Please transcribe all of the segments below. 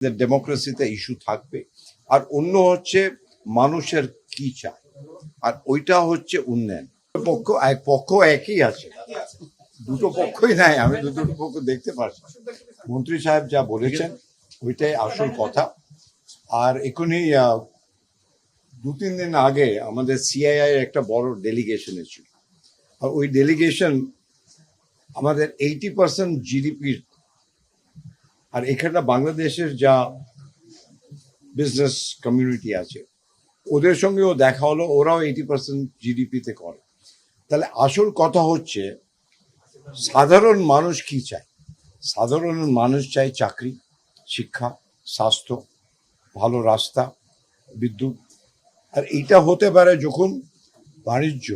যে ডেমোক্রেসিতে ইস্যু থাকবে, আর অন্য হচ্ছে মানুষের কি চায়, আর ওইটা হচ্ছে উন্নয়ন। পক্ষ একই আছে, দুটো পক্ষই নাই, আমি দুটো পক্ষ দেখতে পাচ্ছি। মন্ত্রী সাহেব যা বলেছেন ওইটাই আসল কথা। আর এখনই 2-3 দিন আগে আমাদের সিআইআই একটা বড় ডেলিগেশন এসেছিল, আর ওই ডেলিগেশন আমাদের 80% জিডিপির, আর এখানে বাংলাদেশের যা বিজনেস কমিউনিটি আছে ওদের সঙ্গেও দেখা হলো, ওরাও 80% জিডিপিতে করে। তাহলে আসল কথা হচ্ছে সাধারণ মানুষ কি চায়। সাধারণ মানুষ চায় চাকরি, শিক্ষা, স্বাস্থ্য, ভালো রাস্তা, বিদ্যুৎ। আর এইটা হতে পারে যখন বাণিজ্য,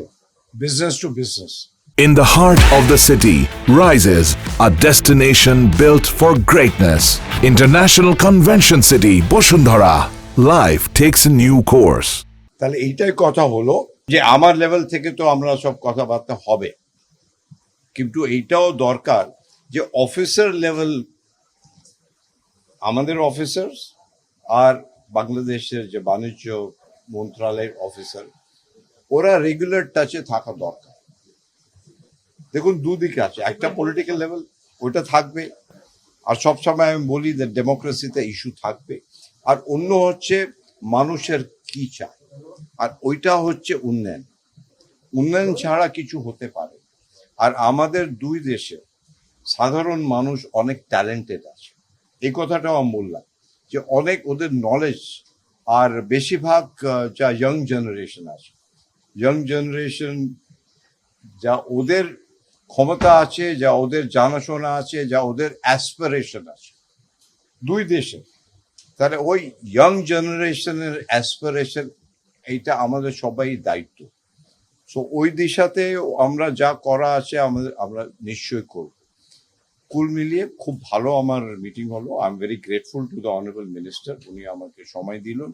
business to business. In the heart of the city rises a destination built for greatness. International Convention City, Bosundhara. Life takes a new course. তাহলে এইটাই কথা হলো যে আমার লেভেল থেকে তো আমরা সব কথাবার্তা হবে, কিন্তু এইটাও দরকার যে অফিসার লেভেল, আমাদের অফিসার আর বাংলাদেশের যে বাণিজ্য মন্ত্রণালয়ের অফিসার, ওরা রেগুলার টাচে থাকা দরকার। দেখুন দুদিকে আছে, একটা পলিটিক্যাল লেভেল ওইটা থাকবে, আর সবসময় আমি বলি যে ডেমোক্রেসিতে ইস্যু থাকবে, আর অন্য হচ্ছে মানুষের কি চায়, আর ওইটা হচ্ছে উন্নয়ন। উন্নয়ন ছাড়া কিছু হতে পারে। আর আমাদের দুই দেশে সাধারণ মানুষ অনেক ট্যালেন্টেড আছে, এই কথাটাও আমি বললাম যে অনেক ওদের নলেজ, আর বেশিরভাগ যা ইয়াং জেনারেশন আছে, ইয়াং জেনারেশন যা ওদের ক্ষমতা আছে, যা ওদের জানাশোনা আছে, যা ওদের অ্যাসপিরেশন আছে দুই দেশে, তাহলে ওই ইয়াং জেনারেশনের অ্যাসপিরেশন এইটা আমাদের সবাই দায়িত্ব। সো ওই দিশাতে আমরা যা করা আছে আমরা নিশ্চয়ই করব। কুল মিলিয়ে খুব ভালো আমার মিটিং হলো। I am very grateful to the honourable minister, উনি আমাকে সময় দিলেন।